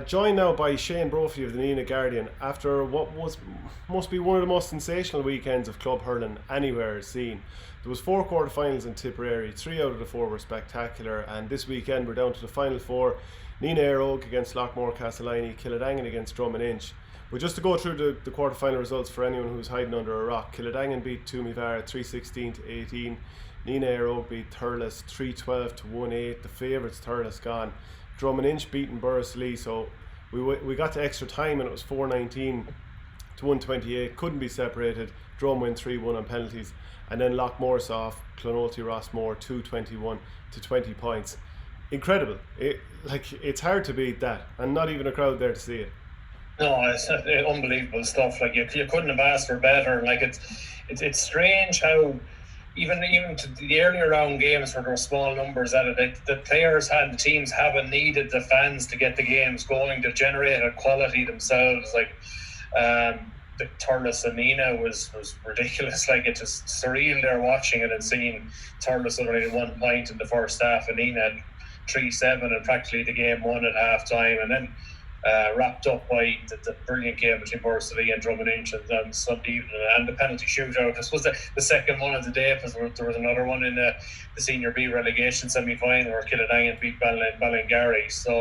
Joined now by Shane Brophy of the Nenagh Guardian after what must be one of the most sensational weekends of club hurling anywhere seen. There was 4 quarter-finals in Tipperary, 3 out of the 4 were spectacular, and this weekend we're down to the final 4. Nenagh Eire against Loughmore-Castleiney, Kiladangan against Drom-Inch. But just to go through the quarter-final results for anyone who's hiding under a rock: Kiladangan beat Toomevara 316 to 18. Nenagh Eire beat Thurles 312 to 18. The favourites Thurles gone. Drom-Inch beaten Borris-Ileigh, so we got to extra time and it was 419 to 128. Couldn't be separated. Drom win 3-1 on penalties, and then Loughmore off Clonoulty-Rossmore 221 to 20 points. Incredible! It's hard to beat that, and not even a crowd there to see it. No, it's unbelievable stuff. Like you couldn't have asked for better. Like it's strange how even to the earlier round games where there were small numbers at it, the players and the teams haven't needed the fans to get the games going, to generate a quality themselves. Like the Thurles and Nenagh was ridiculous. Like, it's just surreal there watching it and seeing Thurles only had 1 point in the first half and Nenagh had 3-7 and practically the game won at half time, and then wrapped up by the brilliant game between Borris-Ileigh and Drom-Inch on Sunday evening, and the penalty shootout. This was the second one of the day, because there was another one in the Senior B relegation semi-final where Kiladangan beat Ballingarry. So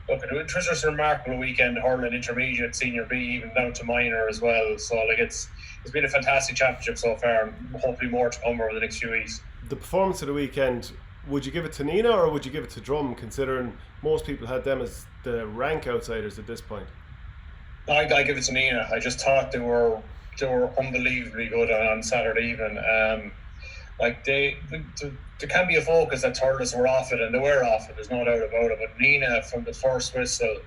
look, it was just a remarkable weekend, hurling, intermediate, Senior B, even down to minor as well. So like it's been a fantastic championship so far, and hopefully more to come over the next few weeks. The performance of the weekend, would you give it to Nenagh or would you give it to Drom, considering most people had them as the rank outsiders at this point? I give it to Nenagh. I just thought they were unbelievably good on Saturday evening. Like there can be a focus that Thurles were off it, and they were off it, there's no doubt about it. But Nenagh, from the first whistle,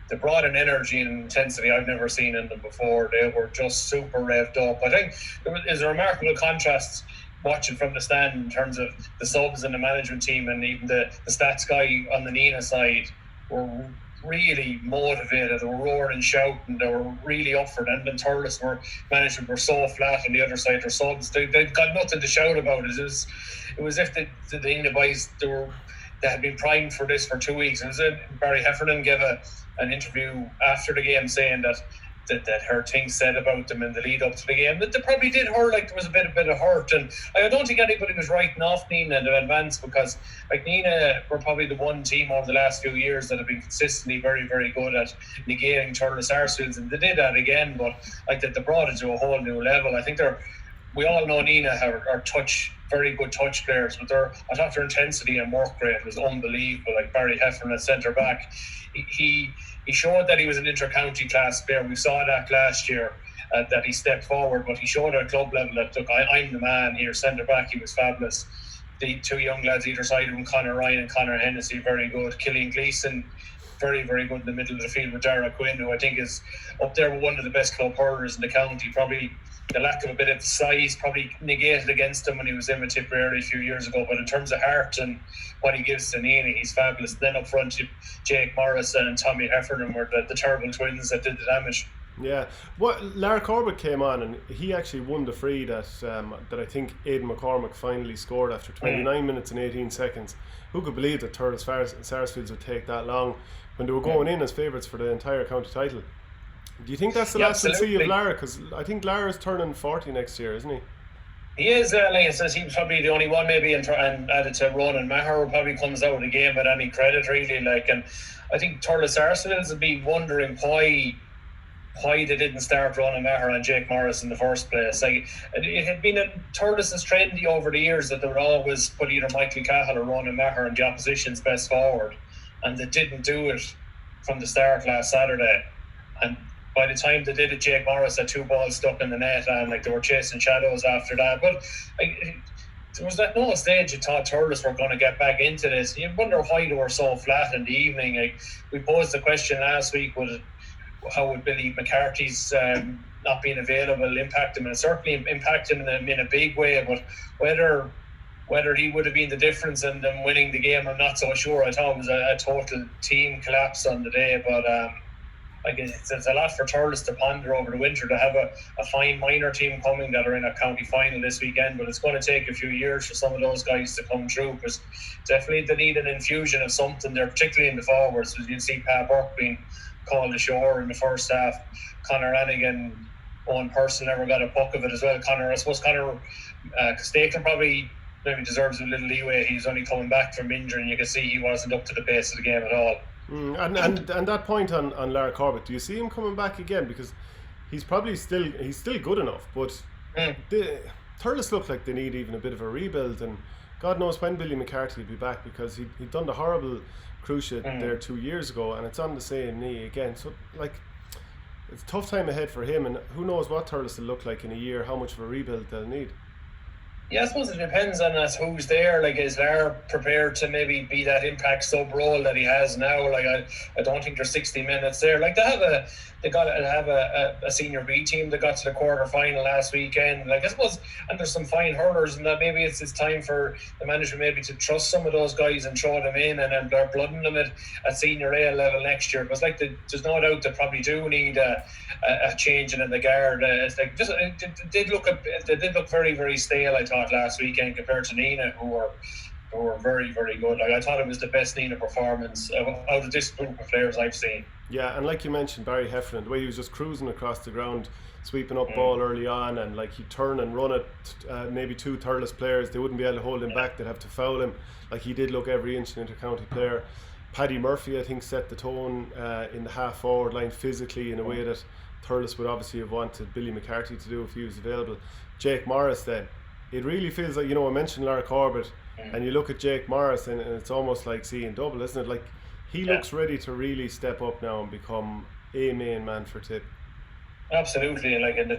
they brought an energy and intensity I've never seen in them before. They were just super revved up. I think there's a remarkable contrast watching from the stand in terms of the subs and the management team, and even the stats guy on the Nenagh side were really motivated. They were roaring, shouting. They were really up for it. And then Thurles management were so flat on the other side. Their subs, they've got nothing to shout about. It was if the Nenagh boys, they had been primed for this for 2 weeks. It was Barry Heffernan gave an interview after the game saying that her things said about them in the lead up to the game, that they probably did hurt, like there was a bit of hurt, and I don't think anybody was writing off Nenagh in advance, because like Nenagh were probably the one team over the last few years that have been consistently very, very good at negating Thurles Arsefields, and they did that again, but like they brought it to a whole new level. I think we all know Nenagh are very good touch players, but I thought their intensity and work rate was unbelievable. Like Barry Heffernan at centre back, he showed that he was an inter-county class player. We saw that last year, that he stepped forward, but he showed at club level that, look, I'm the man here. Centre back, he was fabulous. The 2 young lads either side of him, Conor Ryan and Conor Hennessy, very good. Killian Gleeson, very, very good in the middle of the field with Dara Quinn, who I think is up there with one of the best club hurlers in the county. Probably the lack of a bit of size probably negated against him when he was in with Tipperary a few years ago, but in terms of heart and what he gives to Nenagh, he's fabulous. Then up front, Jake Morrison and Tommy Heffernan were the terrible twins that did the damage. Yeah, Lar Corbett came on and he actually won the free that I think Aidan McCormick finally scored after 29 minutes and 18 seconds. Who could believe that Thurles Sarsfields would take that long when they were going in as favourites for the entire county title? Do you think that's the last we'll see of Lara? Because I think Lara's turning 40 next year, isn't he? He is, like I said, he's probably the only one maybe, and added to Ronan Maher, who probably comes out of the game with any credit really. Like, and I think Thurles Arsefields would be wondering why they didn't start Ronan Maher and Jake Morris in the first place. Like, it had been Thurles' trendy over the years that they would always put either Michael Cahill or Ronan Maher in the opposition's best forward, and they didn't do it from the start last Saturday. And by the time they did it, Jake Morris had 2 balls stuck in the net, and like they were chasing shadows after that. But there was at no stage you thought Thurles were going to get back into this. You wonder why they were so flat in the evening. Like, we posed the question last week: how would Billy McCarthy's not being available impact him? And it certainly impacted him in a big way. But whether he would have been the difference in them winning the game, I'm not so sure. I thought it was a total team collapse on the day, but. like it's a lot for Thurles to ponder over the winter, to have a fine minor team coming that are in a county final this weekend, but it's going to take a few years for some of those guys to come through, because definitely they need an infusion of something there, particularly in the forwards. As you see, Pat Burke being called ashore in the first half, Conor Hannigan, one person never got a puck of it as well. I suppose Conor Stapleton probably maybe deserves a little leeway. He's only coming back from injury, and you can see he wasn't up to the pace of the game at all. And that point on Lar Corbett, do you see him coming back again? Because he's still good enough, but Thurles look like they need even a bit of a rebuild, and God knows when Billy McCarthy will be back, because he'd done the horrible cruciate there 2 years ago, and it's on the same knee again. So like, it's a tough time ahead for him, and who knows what Thurles will look like in a year, how much of a rebuild they'll need. Yeah, I suppose it depends on us who's there. Like, is Lar prepared to maybe be that impact sub role that he has now? Like, I don't think there's 60 minutes there. Like, they got to have a senior B team that got to the quarter final last weekend. Like, I suppose, and there's some fine hurlers, and that maybe it's time for the management maybe to trust some of those guys and throw them in, and then they're blooding them at senior A level next year. Because like, there's no doubt they probably do need a changing in the guard. It's like they did look very, very stale, I thought, last weekend compared to Nenagh, who were very, very good. Like, I thought it was the best Nenagh performance out of this group of players I've seen. Yeah, and like you mentioned, Barry Heffernan, the way he was just cruising across the ground, sweeping up ball early on, and like he'd turn and run at maybe two Thurles players, they wouldn't be able to hold him back, they'd have to foul him. Like, he did look every inch an inter-county player. Paddy Murphy, I think, set the tone in the half-forward line physically in a way that Thurles would obviously have wanted Billy McCarthy to do if he was available. Jake Morris then, it really feels like, I mentioned Lar Corbett, and you look at Jake Morris and it's almost like seeing double, isn't it? Like, he looks ready to really step up now and become a main man for Tip. Absolutely, like, and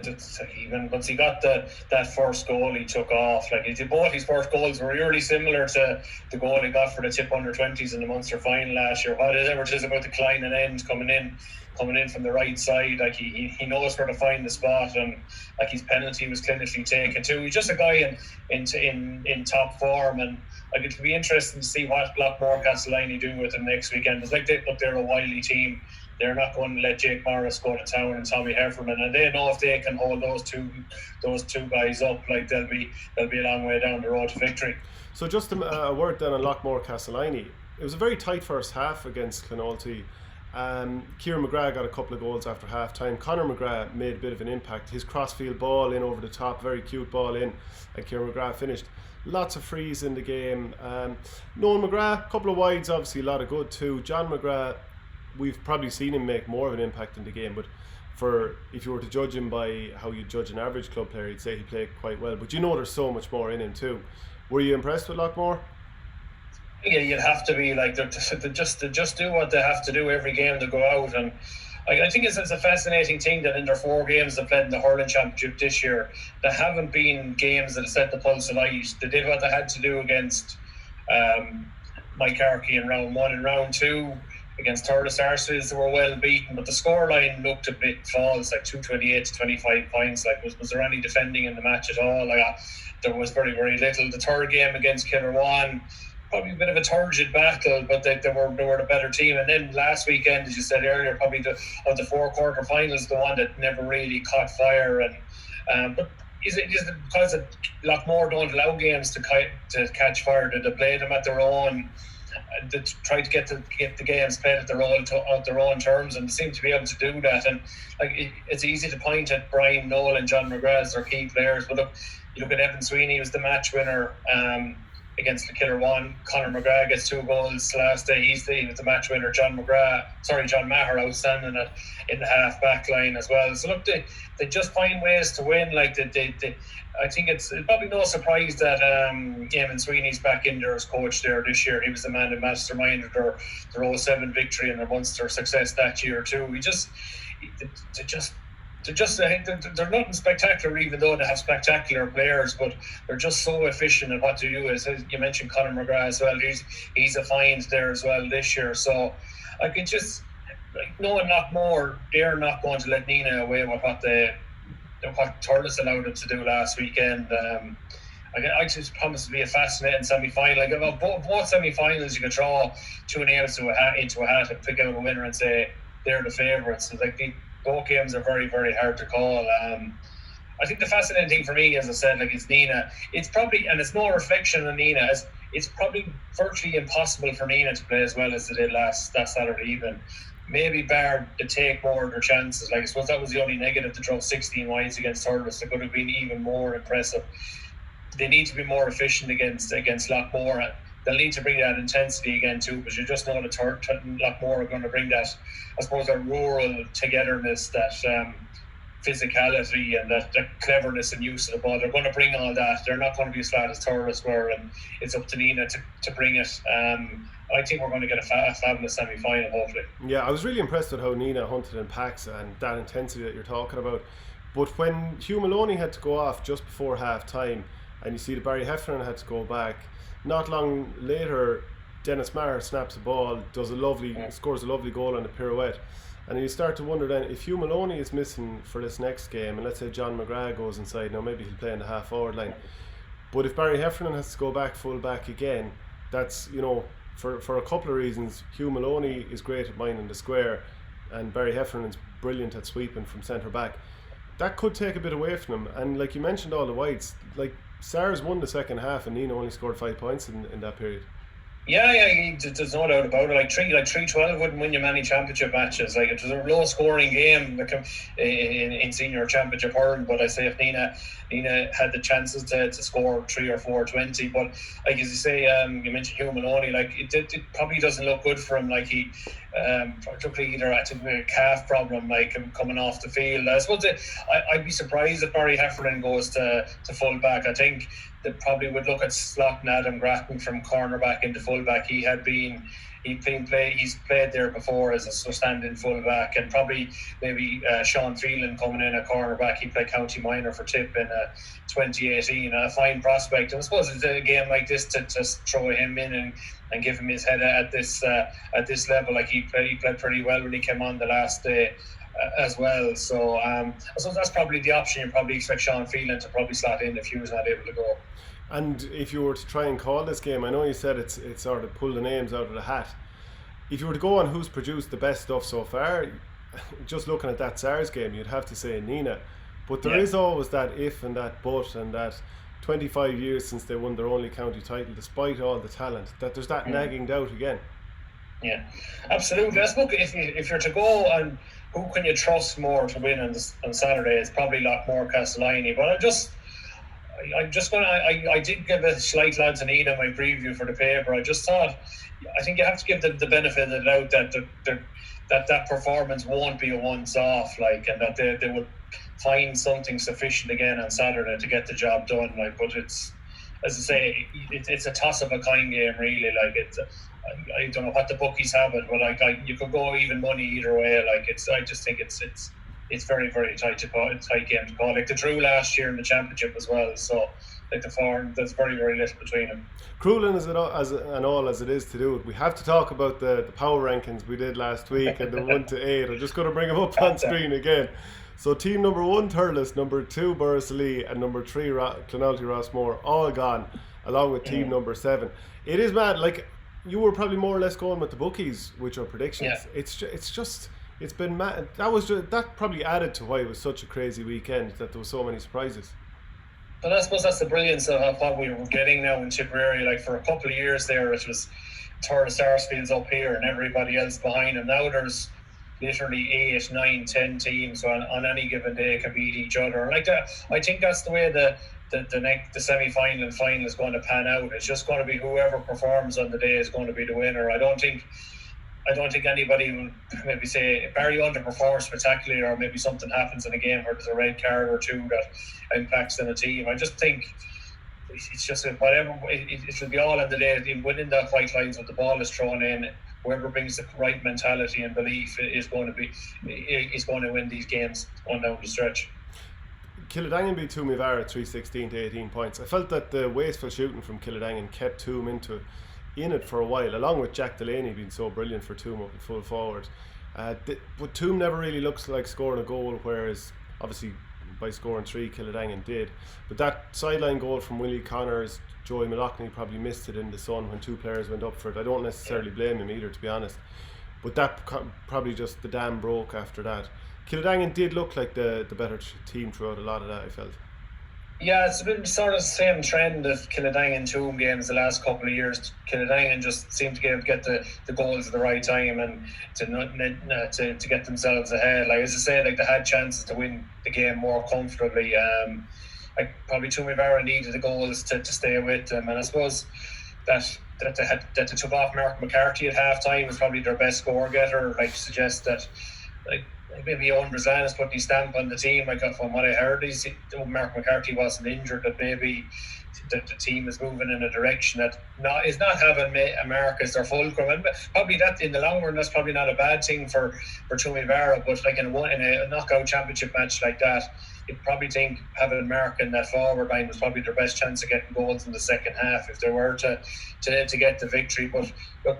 even once he got that first goal, he took off. Like, both his first goals were really similar to the goal he got for the Tip under-20s in the Munster final last year. Whatever it is about the Klein and end coming in from the right side, like he knows where to find the spot, and like, his penalty was clinically taken too. He's just a guy in top form, and like, it'll be interesting to see what Loughmore-Castleiney do with him next weekend. It's like they're a wily team. They're not going to let Jake Morris go to town and Tommy Heffernan, and they know if they can hold those two guys up, like, they'll be a long way down the road to victory. So just a word then on Loughmore-Castleiney. It was a very tight first half against Clonoulty. Kieran McGrath got a couple of goals after half time. Conor McGrath made a bit of an impact. His crossfield ball in over the top, very cute ball in, and Kieran McGrath finished. Lots of frees in the game. Noel McGrath, a couple of wides, obviously a lot of good too. John McGrath, we've probably seen him make more of an impact in the game, but if you were to judge him by how you judge an average club player, you'd say he played quite well. But there's so much more in him too. Were you impressed with Loughmore? Yeah, you'd have to be. Like, to just do what they have to do every game to go out, and I think it's a fascinating thing that in their 4 games they played in the hurling championship this year, there haven't been games that set the pulse of ice. They did what they had to do against Mike Arkey in round 1 and round 2. Against Thurles Arsefields, they were well beaten, but the scoreline looked a bit false, like 228 to 25 points. Like, was there any defending in the match at all? Like, there was very, very little. The third game against Killarwan, probably a bit of a turgid battle, but they were the better team. And then last weekend, as you said earlier, probably of the 4 quarter-finals, the one that never really caught fire. And but is it because Loughmore don't allow games to catch fire? They play them at their own. They try to get the games played at their own terms, and they seem to be able to do that. And like, it's easy to point at Brian Noel and John McGrath as their key players, but you look at Evan Sweeney, was the match winner against the Killarwan. Conor McGrath gets 2 goals last day. He's the match winner. John Maher outstanding in the half back line as well. So look, they just find ways to win. Like, I think it's probably no surprise that Eamon Sweeney's back in there as coach there this year. He was the man who masterminded their 07 victory and their Munster success that year too. They're nothing spectacular, even though they have spectacular players, but they're just so efficient at what they do. As you mentioned, Conor McGrath as well. He's a find there as well this year. So I can just, like, knowing Loughmore, they're not going to let Nenagh away with what Thurles allowed them to do last weekend. I just promise to be a fascinating semi-final. Like, both semi-finals, you could draw 2 nails into a hat and pick out a winner and say they're the favourites. So like both games are very, very hard to call. I think the fascinating thing for me, as I said, like, is Nenagh. It's probably, and it's no reflection on Nenagh, it's probably virtually impossible for Nenagh to play as well as they did last Saturday evening. Maybe bar to take more of their chances. Like, I suppose that was the only negative, to draw 16 wides against Thurles. They could have been even more impressive. They need to be more efficient against Loughmore. They'll need to bring that intensity again too, because you just know that Loughmore are going to bring that, I suppose, that rural togetherness, that physicality, and that cleverness and use of the ball. They're going to bring all that. They're not going to be as flat as Thurles were, and it's up to Nenagh to bring it. I think we're going to get a fabulous semi-final, hopefully. Yeah, I was really impressed with how Nenagh hunted in packs and that intensity that you're talking about. But when Hugh Maloney had to go off just before half time, and you see the Barry Heffernan had to go back, not long later Dennis Maher snaps a ball, scores a lovely goal on the pirouette. And you start to wonder then, if Hugh Maloney is missing for this next game, and let's say John McGrath goes inside, now maybe he'll play in the half forward line. But if Barry Heffernan has to go back full back again, that's, for a couple of reasons. Hugh Maloney is great at minding the square, and Barry Heffernan's brilliant at sweeping from centre back. That could take a bit away from him. And like you mentioned, all the wides, like SARS won the second half and Nenagh only scored 5 points in that period. Yeah, there's no doubt about it. Like 3-12 wouldn't win you many championship matches. Like, it was a low scoring game in senior championship hurling. But I say, if Nenagh had the chances to score 3 or 4 20, but like, as you say, you mentioned Hugh Maloney. Like, it probably doesn't look good for him. Like, he took either a calf problem, like, coming off the field. I suppose I'd be surprised if Barry Heffernan goes to full back. I think they probably would look at slotting Adam Grattan from cornerback into fullback. He's played there before as a stand-in fullback, and probably maybe Sean Phelan coming in at cornerback. He played county minor for Tip in 2018, a fine prospect. And I suppose it's a game like this to throw him in and give him his head at this level. Like, he played pretty well when he came on the last day. As well, so that's probably the option. You probably expect Sean Phelan to probably slot in if he was not able to go. And if you were to try and call this game, I know you said it's sort of pull the names out of the hat. If you were to go on who's produced the best stuff so far, just looking at that SARS game, you'd have to say Nenagh. But there is always that if and that but, and that 25 years since they won their only county title, despite all the talent, that there's that nagging doubt again. Yeah, absolutely. I suppose if you're to go on who can you trust more to win on Saturday, it's probably Loughmore-Castleiney. But I did give a slight lads and Eda my preview for the paper. I just thought, I think you have to give the benefit of the doubt that performance won't be a once off, like, and that they will find something sufficient again on Saturday to get the job done. Like, but it's, as I say, it's a toss of a kind game, really. Like, it's. I don't know what the bookies have it, but you could go even money either way. Like, I just think it's very, very tight game to call. Like, the drew last year in the championship as well. So, like, there's very, very little between them. Cruelin as it is to do it, we have to talk about the power rankings we did last week and the 1 to 8. I'm just going to bring them up on screen again. So, team number 1 Thurles, number 2 Borris-Ileigh, and number 3 Clonoulty-Rossmore, all gone, along with team number 7. It is mad. Like, you were probably more or less going with the bookies with your predictions. Yeah. It's been mad. That probably added to why it was such a crazy weekend, that there were so many surprises. But I suppose that's the brilliance of what we were getting now in Tipperary. Like, for a couple of years there, it was Thurles Sarsfields up here and everybody else behind, and now there's literally 8, 9, 10 teams on any given day can beat each other. Like that, I think that's the way the semi-final and final is going to pan out. It's just going to be whoever performs on the day is going to be the winner. I don't think anybody will maybe say Barry underperforms spectacularly, or maybe something happens in a game where there's a red card or two that impacts in a team. I just think it's just whatever. It should be all in the day. In winning the white lines when the ball is thrown in, whoever brings the right mentality and belief is going to win these games on down the stretch. Kiladangan beat Toomevara 3-16 to 18 points. I felt that the wasteful shooting from Kiladangan kept Toom in it for a while, along with Jack Delaney being so brilliant for Toom up at full forward. But Toom never really looks like scoring a goal, whereas obviously by scoring 3 Kiladangan did. But that sideline goal from Willie Connors, Joey Mulloughney probably missed it in the sun when 2 players went up for it. I don't necessarily blame him either, to be honest. but that probably just the dam broke after that. Kiladangan did look like the better team throughout a lot of that, I felt. Yeah, it's been sort of the same trend of Kiladangan Toom games the last couple of years. Kiladangan just seemed to get the goals at the right time and to get themselves ahead. Like as I say, like they had chances to win the game more comfortably. Like probably Toomevara needed the goals to stay with them, and I suppose that they took off Mark McCarthy at half time was probably their best score getter. Like suggest that like maybe Owen Brazlan has put his stamp on the team. Like from what I heard, Mark McCarthy wasn't injured, that maybe the team is moving in a direction that is not having America's their fulcrum, and probably that in the long run that's probably not a bad thing for Toomevara. But like in a knockout championship match like that, you'd probably think having America in that forward line was probably their best chance of getting goals in the second half if they were to get the victory. But look,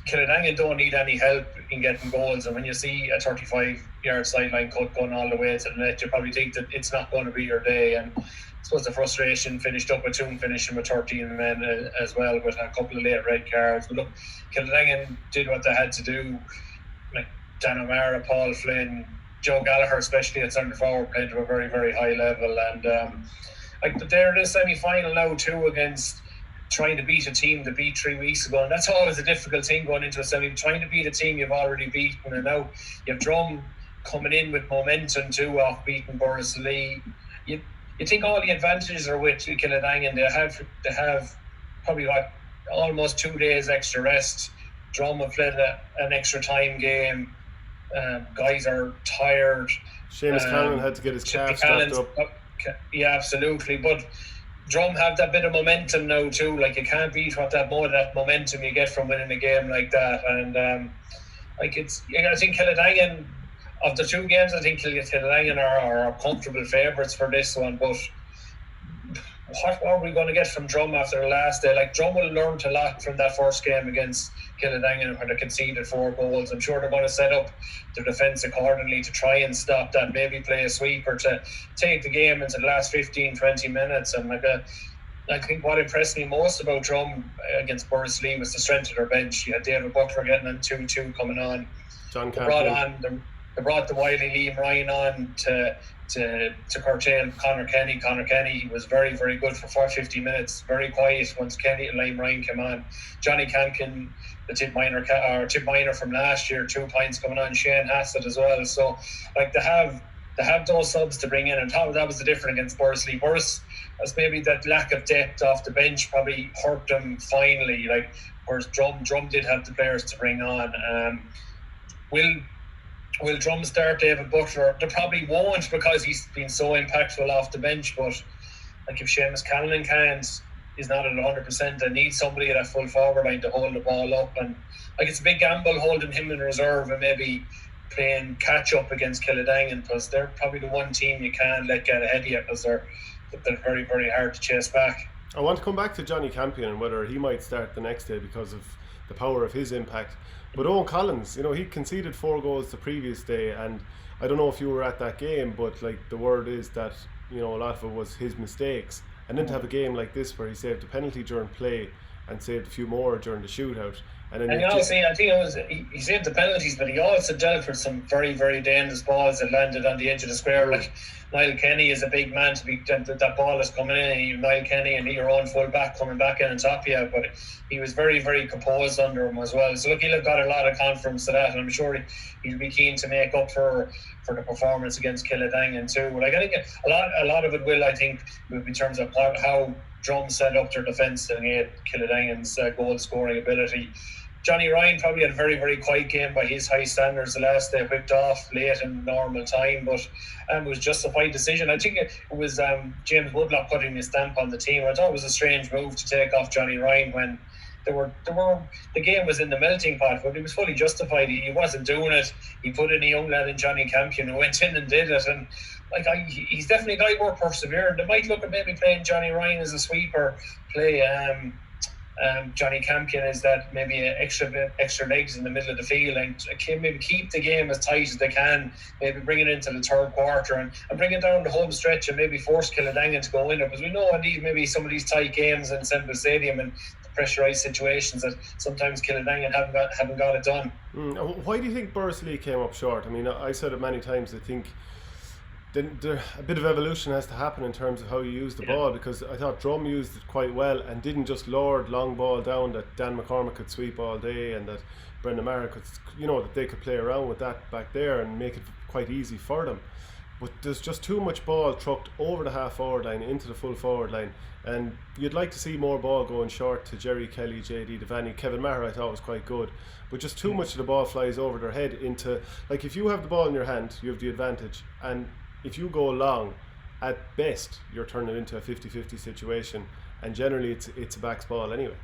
Kiladangan don't need any help in getting goals, and when you see a 35-yard sideline cut going all the way to the net, you probably think that it's not going to be your day. And I suppose the frustration finished up with Toom finishing with 13 men as well, with a couple of late red cards. But look, Kiladangan did what they had to do. Like Dan O'Mara, Paul Flynn, Joe Gallagher, especially at centre forward, played to a very, very high level. And like they're in the semi-final now too, against trying to beat a team that beat 3 weeks ago, and that's always a difficult thing going into a semi, trying to beat a team you've already beaten. And now you have Drom coming in with momentum too, off beating Borris-Ileigh. You think all the advantages are with Kiladangan. They have probably like almost 2 days extra rest. Drom have played an extra time game. Guys are tired. Seamus Callan had to get his calf strapped up. Yeah, absolutely. But Drom have that bit of momentum now too. Like you can't beat that momentum you get from winning a game like that. And I think Kiladangan, of the 2 games, I think Kiladangan are comfortable favourites for this one. But what are we going to get from Drom after the last day? Like Drom will learn a lot from that first game against Kiladangan where they conceded 4 goals. I'm sure they're going to set up their defence accordingly to try and stop that, maybe play a sweeper to take the game into the last 15-20 minutes. And I think what impressed me most about Drom against Borris-Ileigh was the strength of their bench. You had David Butler getting on 2-2 coming on. John They brought the wily Liam Ryan on to curtail Conor Kenny. Conor Kenny was very, very good for 50 minutes, very quiet once Liam Ryan came on. Johnny Campion, the tip minor from last year, 2 points coming on. Shane Hassett as well. So like they have those subs to bring in, and that was the difference against Borris-Ileigh. Borris, as maybe that lack of depth off the bench probably hurt them finally. Like whereas Drom did have the players to bring on. Will Drom start David Butler? They probably won't, because he's been so impactful off the bench. But like if Seamus Callan is not at 100%, they need somebody at that full forward line to hold the ball up. And like it's a big gamble holding him in reserve and maybe playing catch up against Kiladangan, because they're probably the one team you can't let get ahead of you, because they're very, very hard to chase back. I want to come back to Johnny Campion and whether he might start the next day because of the power of his impact. But Owen Collins, he conceded 4 goals the previous day, and I don't know if you were at that game, but like the word is that a lot of it was his mistakes, and then to have a game like this where he saved a penalty during play and saved a few more during the shootout. And I think it was he saved the penalties, but he also dealt with some very, very dangerous balls that landed on the edge of the square. Like Niall Kenny is a big man to be that ball is coming in. Niall Kenny and your own full back coming back in on top of you, but he was very, very composed under him as well. So look, he'll have got a lot of confidence to that, and I'm sure he'll be keen to make up for the performance against Kiladangan too. Like I think a lot of it will, in terms of how Drom set up their defence and Kiladangan's goal scoring ability. Johnny Ryan probably had a very, very quiet game by his high standards the last day, whipped off late in normal time, but it was justified decision. I think it was James Woodlock putting his stamp on the team. I thought it was a strange move to take off Johnny Ryan when the game was in the melting pot, but he was fully justified. He wasn't doing it. He put in a young lad in Johnny Campion who went in and did it, and he's definitely a guy more persevering. They might look at maybe playing Johnny Ryan as a sweeper, play Johnny Campion is that maybe extra legs in the middle of the field, and maybe keep the game as tight as they can, maybe bring it into the third quarter and bring it down the home stretch and maybe force Kiladangan to go in it, because we know indeed maybe some of these tight games in Semple Stadium and pressurised situations that sometimes Kiladangan haven't got it done. Why do you think Borris-Ileigh came up short? I mean, I said it many times. I think a bit of evolution has to happen in terms of how you use the ball, because I thought Drum used it quite well and didn't just lord long ball down that Dan McCormack could sweep all day and that Brendan Maher could, that they could play around with that back there and make it quite easy for them. But there's just too much ball trucked over the half forward line into the full forward line, and you'd like to see more ball going short to Jerry Kelly, JD Devaney. Kevin Maher I thought was quite good, but just too much of the ball flies over their head into, like, if you have the ball in your hand you have the advantage, and if you go long, at best you're turning it into a 50-50 situation, and generally it's a backs ball anyway.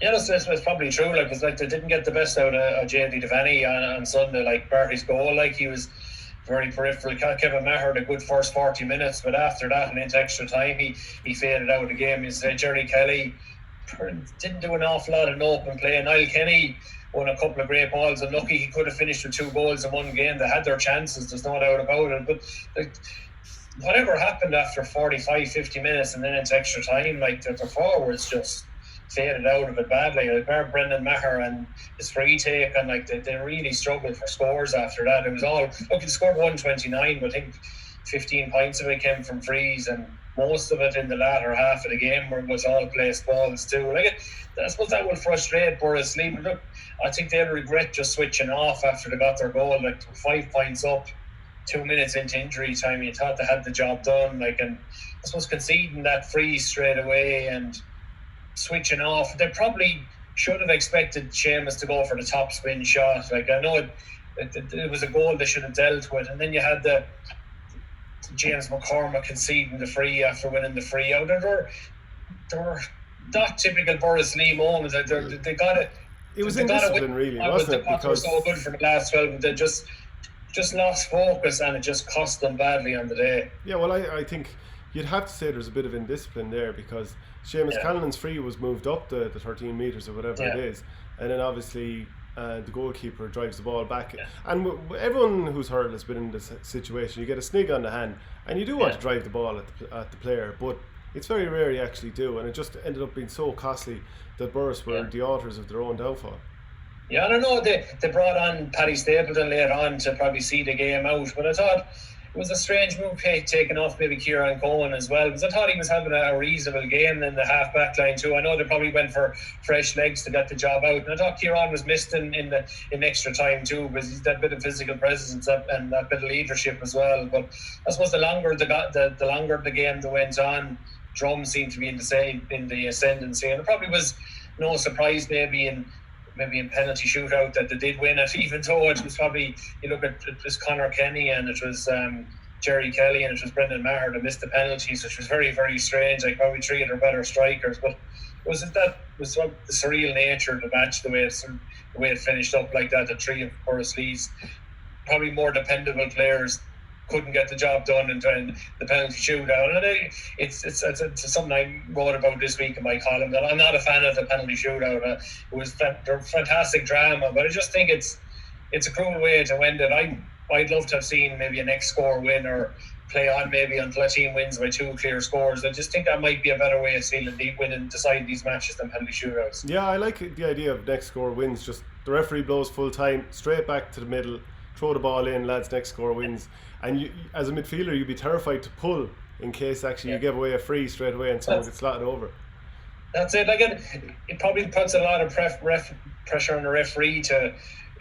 Yeah, that's probably true. Like, it's like they didn't get the best out of JD Devaney on Sunday. Like, Barty's goal, like, he was very peripheral. Kevin Maher had a good first 40 minutes, but after that and into extra time, he faded out of the game. Jerry Kelly didn't do an awful lot in open play. Niall Kenny won a couple of great balls, and lucky he could have finished with 2 goals in one game. They had their chances, there's no doubt about it. But like, whatever happened after 45-50 minutes and then into extra time, like, the forwards just faded out of it badly. Like, Brendan Maher and his free take, and like they really struggled for scores after that. It was all, look, he scored 129, but I think 15 points of it came from frees, and most of it in the latter half of the game was all placed balls too. Like, I suppose that will frustrate Borris-Ileigh, but look, I think they'll regret just switching off after they got their goal. Like, 5 points up, 2 minutes into injury time, you thought they had the job done. Like, and I suppose conceding that free straight away and switching off, they probably should have expected Seamus to go for the top spin shot. Like, I know it was a goal they should have dealt with, and then you had the James McCormack conceding the free after winning the free out. There were not typical Borris-Ileigh moments. They got it. It was indiscipline, really, wasn't it? Because they were so good for the last 12, they just lost focus, and it just cost them badly on the day. Yeah, well, I think you'd have to say there's a bit of indiscipline there, because Seamus Callanan's free was moved up the 13 metres or whatever it is, and then obviously the goalkeeper drives the ball back. And everyone who's hurled has been in this situation. You get a snig on the hand and you do want to drive the ball at the player, but it's very rare you actually do, and it just ended up being so costly that Borris were the authors of their own downfall. Yeah, I don't know, they brought on Paddy Stapleton later on to probably see the game out, but I thought it was a strange move taken off maybe Kieran Cohen as well, because I thought he was having a reasonable game in the half back line too. I know they probably went for fresh legs to get the job out, and I thought Kieran was missed in extra time too, because he's that bit of physical presence and that bit of leadership as well. But I suppose the longer the game that went on, Drum seemed to be in the ascendancy, and it probably was no surprise maybe in penalty shootout that they did win it, even though it was probably, you look at it was Conor Kenny and it was Jerry Kelly and it was Brendan Maher that missed the penalties, which was very, very strange. Like, probably 3 of their better strikers, but was the surreal nature of the match, the way it finished up like that. The 3 of Borris-Leigh's probably more dependable players couldn't get the job done in the penalty shootout. And it's something I wrote about this week in my column, that I'm not a fan of the penalty shootout. It was fantastic drama, but I just think it's a cruel way to end it. I'd love to have seen maybe a next score win, or play on maybe until a team wins by 2 clear scores. I just think that might be a better way of sealing the win and deciding these matches than penalty shootouts. Yeah, I like the idea of next score wins. Just the referee blows full time, straight back to the middle, throw the ball in, lads, next score wins. And you, as a midfielder, you'd be terrified to pull in case actually you give away a free straight away and someone gets slotted over. That's it. Like, it probably puts a lot of pressure on the referee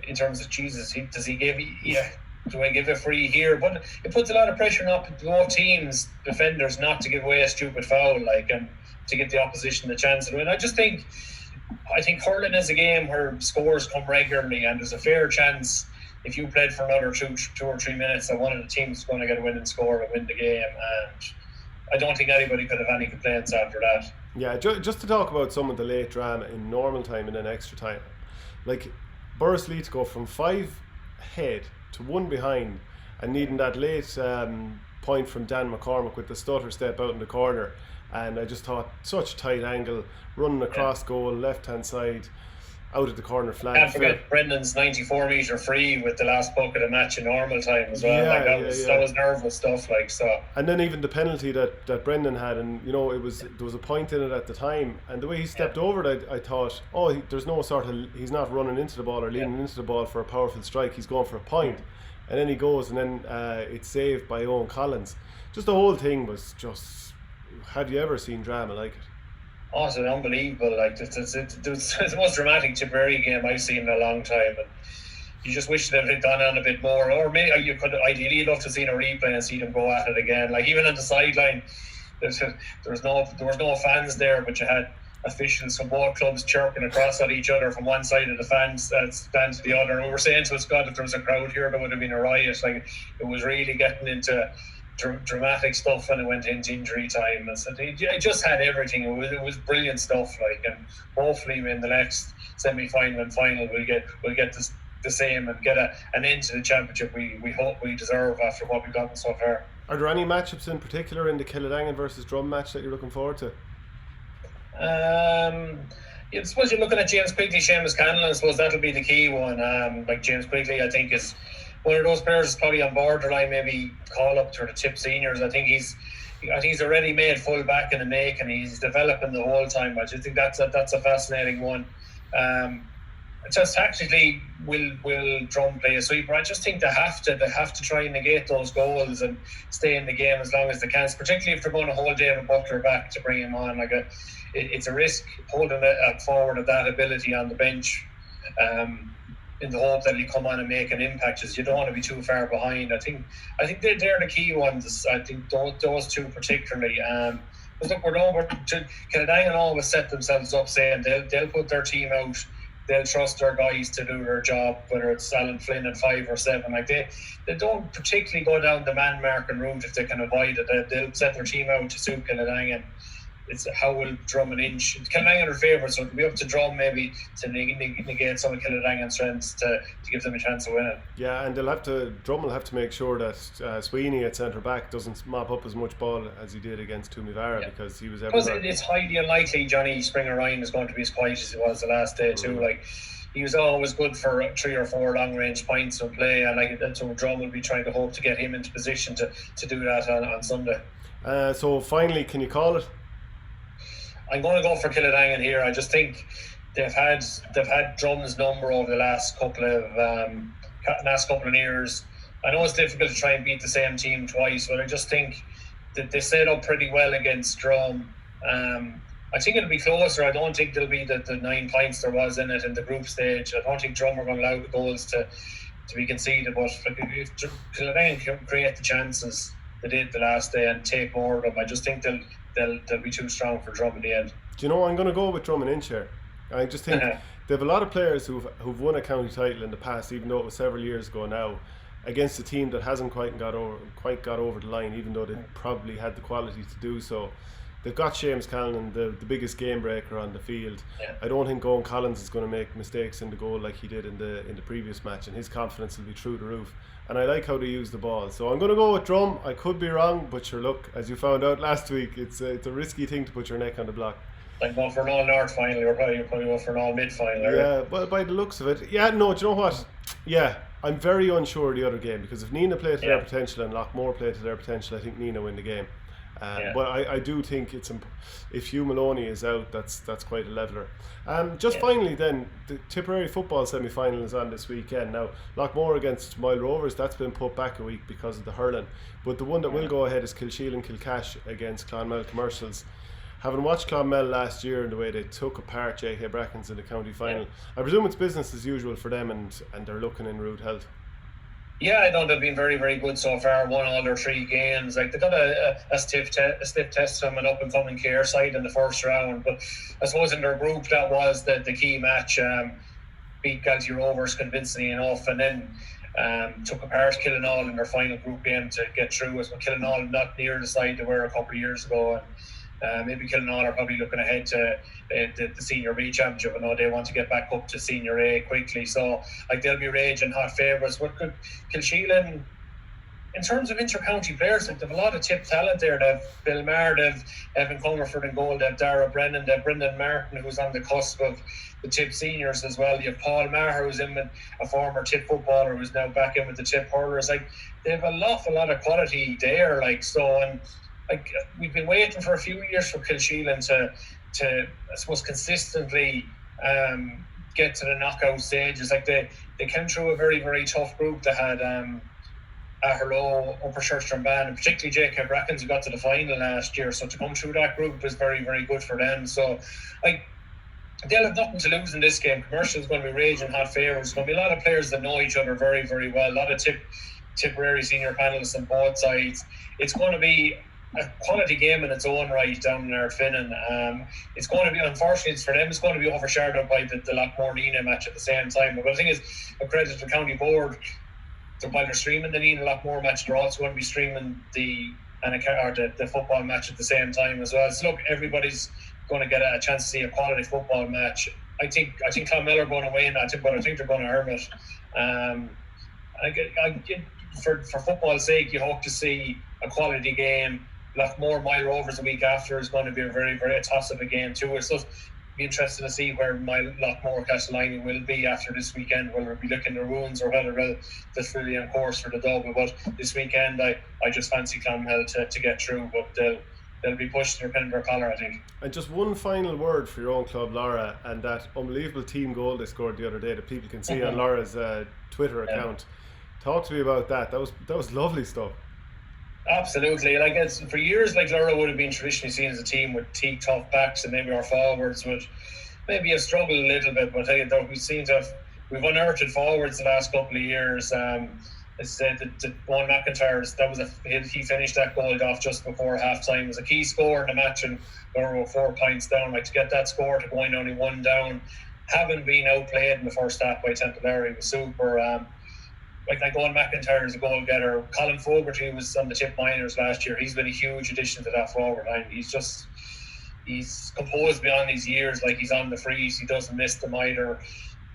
in terms of, Jesus, do I give a free here? But it puts a lot of pressure on both teams, defenders, not to give away a stupid foul, like, and to get the opposition the chance to win. I think hurling is a game where scores come regularly, and there's a fair chance if you played for another 2 or 3 minutes that one of the teams is going to get a winning score and win the game. And I don't think anybody could have any complaints after that. Yeah, just to talk about some of the late drama in normal time and then extra time. Like, Borris-Ileigh to go from 5 ahead to 1 behind and needing that late point from Dan McCormack with the stutter step out in the corner. And I just thought, such a tight angle, running across goal, left hand side. out of the corner flag. Can't forget Brendan's 94-metre free with the last puck of the match in normal time as well. That was nervous stuff. And then even the penalty that Brendan had, and there was a point in it at the time, and the way he stepped over it, I thought, there's no he's not running into the ball or leaning into the ball for a powerful strike. He's going for a point, and then he goes, and then it's saved by Owen Collins. Just the whole thing was just. Have you ever seen drama like it? Oh, it's unbelievable. It's the most dramatic Tipperary game I've seen in a long time. And you just wish that it had gone on a bit more. Or maybe you could ideally love to see a replay and see them go at it again. Even on the sideline, there was no fans there, but you had officials from both clubs chirping across at each other from one side of the fans stand to the other. And we were saying to us, God, if there was a crowd here, there would have been a riot. It was really getting into dramatic stuff when it went into injury time, and so it just had everything. It was brilliant stuff. And hopefully in the next semi-final and final we'll get the same and get an end to the championship we hope we deserve after what we've gotten so far. Are there any matchups in particular in the Kiladangan versus Drom match that you're looking forward to? I suppose you're looking at James Quigley, Seamus Cannell. I suppose that'll be the key one. James Quigley, I think, is one of those players is probably on borderline, maybe call up to the tip seniors. I think he's a ready-made full back in the make, and he's developing the whole time. I just think that's a fascinating one. Just tactically, will Drom play a sweeper? I just think they have to try and negate those goals and stay in the game as long as they can, particularly if they're going to hold David Butler back to bring him on. It's a risk holding a forward of that ability on the bench. In the hope that he'll come on and make an impact, because you don't want to be too far behind. I think they're the key ones. I think those two particularly. But look, Kiladangan always set themselves up saying they'll put their team out, they'll trust their guys to do their job, whether it's Alan Flynn at 5 or 7. They don't particularly go down the man marking route if they can avoid it. They'll set their team out to suit Kiladangan. It's how will Drom-Inch. Kiladangan are favourites, so it'll be up to Drom maybe to negate some of Kiladangan's strengths to give them a chance of winning. Yeah, and Drom will have to make sure that Sweeney at centre back doesn't mop up as much ball as he did against Toomevara, because he was everywhere. Because it's highly unlikely Johnny Springer Ryan is going to be as quiet as he was the last day too. He was always good for 3 or 4 long range points of play, and so Drom will be trying to hope to get him into position to do that on Sunday. So finally, can you call it? I'm going to go for Kiladangan here. I just think they've had Drum's number over the last couple of years. I know it's difficult to try and beat the same team twice, but I just think that they set up pretty well against Drom. I think it'll be closer. I don't think there'll be the 9 points there was in it in the group stage. I don't think Drum are going to allow the goals to be conceded. But if Kiladangan can create the chances they did the last day and take more of them, I just think they'll be too strong for Drom in the end. Do you know, I'm going to go with Drom-Inch here. I just think they have a lot of players who've won a county title in the past, even though it was several years ago now, against a team that hasn't quite got over the line, even though they probably had the quality to do so. They've got Seamus Callan, the biggest game breaker on the field. I don't think Owen Collins is going to make mistakes in the goal like he did in the previous match, and his confidence will be through the roof. And I like how they use the ball. So I'm going to go with Drom. I could be wrong, but sure, look, as you found out last week, it's a risky thing to put your neck on the block. Like going for an all-North final, you're probably going for an all-mid final. Yeah, well, by the looks of it. Yeah, no, do you know what? Yeah, I'm very unsure of the other game, because if Nenagh play to their potential and Loughmore play to their potential, I think Nenagh win the game. But I do think if Hugh Maloney is out, that's quite a leveler. Finally then, the Tipperary football semi-final is on this weekend. Now, Loughmore against Moyle Rovers, that's been put back a week because of the hurling. But the one that will go ahead is Kilsheelan-Kilcash against Clonmel Commercials. Having watched Clonmel last year and the way they took apart J.K. Brackens in the county final, I presume it's business as usual for them, and they're looking in rude health. Yeah, I know they've been very, very good so far. Won all their 3 games. They got a stiff test from an up-and-coming Care side in the first round. But I suppose in their group, that was the key match. Beat Galtee Rovers convincingly enough, and then took apart Killanall in their final group game to get through. As well, Killanall not near the side they were a couple of years ago. And maybe Killanall are probably looking ahead to the Senior B Championship. I know they want to get back up to Senior A quickly, so they'll be raging hot favourites. But Kilsheelan, in terms of inter-county players, like, they've a lot of tip talent there. They've Bill Maher, they've Evan Comerford in goal, they've Dara Brennan, they've Brendan Martin, who's on the cusp of the tip seniors as well. You have Paul Maher, who's in with a former tip footballer, who's now back in with the tip hurlers. Like, they have a lot of quality there. Like, so, and like, we've been waiting for a few years for Kilsheelan to I suppose consistently get to the knockout stages. Like, they came through a very, very tough group. They had Aherlow, Upper Church Stromban, and particularly Jacob Brackens, who got to the final last year. So to come through that group was very, very good for them. So, like, they'll have nothing to lose in this game. Commercials going to be raging hot favourites. There's going to be a lot of players that know each other very, very well. A lot of Tipperary senior panelists on both sides. It's going to be a quality game in its own right down there at Finnan. It's going to be, unfortunately for them, it's going to be overshadowed by the Loughmore-Nenagh match at the same time. But the thing is, a credit to the county board, while they're streaming the Nenagh Loughmore match, they're also going to be streaming the football match at the same time as well. So look, everybody's going to get a chance to see a quality football match. I think Clonmel are going to win. I think they're going to earn it. For football's sake, you hope to see a quality game. Loughmore Mile Rovers the week after is going to be a very, very toss of a game too. So be interested to see where my Loughmore-Castleiney will be after this weekend, whether it be looking their wounds or whether they'll fully on course for the double. But this weekend, I just fancy Clonmel to get through, but they'll be pushed to their pin their collar, I think. And just one final word for your own club, Lorrha, and that unbelievable team goal they scored the other day that people can see on Lorrha's Twitter account. Talk to me about that. That was lovely stuff. Absolutely. Like, it's for years, like, Lorrha would have been traditionally seen as a team with tough backs, and maybe our forwards would maybe have struggled a little bit. But I think we've unearthed forwards the last couple of years. As I said, the Owen McIntyre, he finished that goal off just before half time. It was a key score in the match, and Lorrha were 4 points down. Like, to get that score to going only 1 down, having been outplayed in the first half by Tipperary, was super. Like Owen McIntyre is a goal getter. Colin Fogarty was on the Tip Minors last year. He's been a huge addition to that forward line. He's composed beyond his years. Like, he's on the freeze. He doesn't miss them either.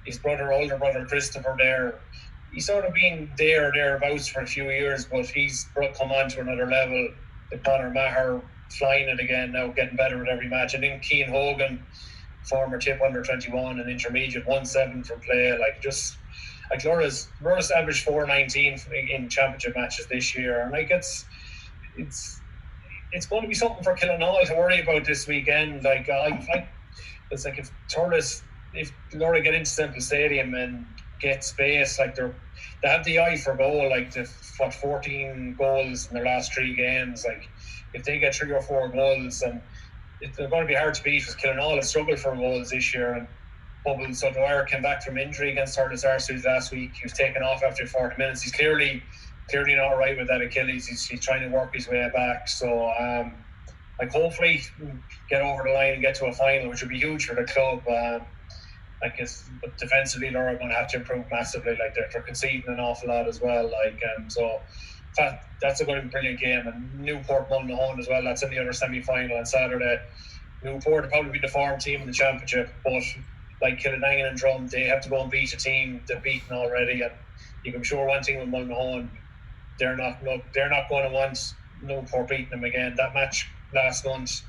His older brother Christopher there, he's sort of been thereabouts for a few years, but he's come on to another level. The Conor Maher flying it again now, getting better with every match. And then Cian Hogan, former Tip under 21 and intermediate, 1-7 from play. Like Lorrha's averaged 4.19 in championship matches this year, and like it's going to be something for Killanall to worry about this weekend. Like, it's like if Lorrha get into Semple Stadium and get space, like they have the eye for goal. Like, 14 goals in their last 3 games. Like, if they get 3 or 4 goals, and they're going to be hard to beat, because Killanall have struggled for goals this year. And Bubbles O'Dwyer came back from injury against Thurles last week. He was taken off after 40 minutes. He's clearly not right with that Achilles. He's trying to work his way back. So, hopefully get over the line and get to a final, which would be huge for the club. But defensively, Lorrha are going to have to improve massively. Like, they're conceding an awful lot as well. So that's going to be a brilliant game. And Newport Mullinahone as well. That's in the other semi-final on Saturday. Newport will probably be the form team in the championship, but like Kiladangan and Drom, they have to go and beat a team they've beaten already. And you can be sure one thing with Mullinahone, they're not going to want Newport beating them again. That match last month,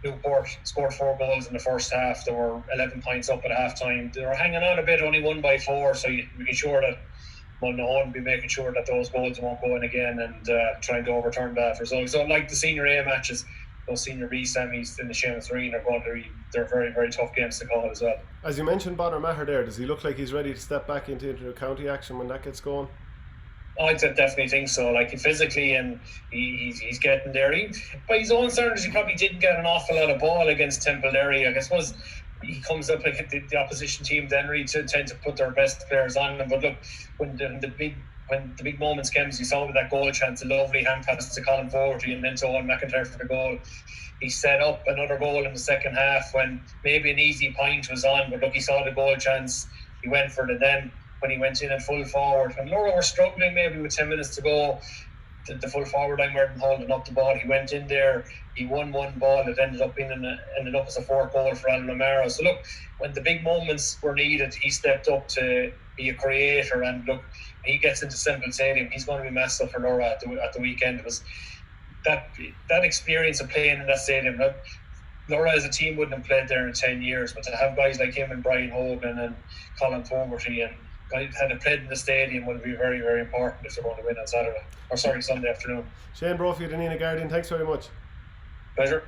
Newport scored 4 goals in the first half. They were 11 points up at half time. They were hanging on a bit, only won by 4, so you can be sure that Mullinahone will be making sure that those goals won't go in again and trying to overturn that result. So, like the senior A matches, those senior B semis in the Seamus Arena they're very, very tough games to call as well. As you mentioned, Bonner Maher there, does he look like he's ready to step back into inter-county action when that gets going? I definitely think so. Like, physically, and he's getting there. By his own standards, he probably didn't get an awful lot of ball against Tipperary. I suppose he comes up like the opposition team then really tend to put their best players on him. But look, when the big moments came, as you saw with that goal chance, a lovely hand pass to Colin Fogarty and then to Owen McIntyre for the goal. He set up another goal in the second half when maybe an easy point was on, but look, he saw the goal chance, he went for it. And then when he went in at full forward, and Lorrha were struggling maybe with 10 minutes to go, the full forward line weren't holding up the ball. He went in there, he won one ball that ended up as a 4 goal for Alan O'Mara. So look, when the big moments were needed, he stepped up to be a creator. And look, he gets into Semple Stadium, he's going to be massive for Lorrha at the weekend. It was that experience of playing in that stadium. Lorrha as a team wouldn't have played there in 10 years, but to have guys like him and Brian Hogan and Colin Fogarty and guys had played in the stadium will be very, very important if they're going to win on Sunday afternoon. Shane Brophy of the Nenagh Guardian, thanks very much. Pleasure.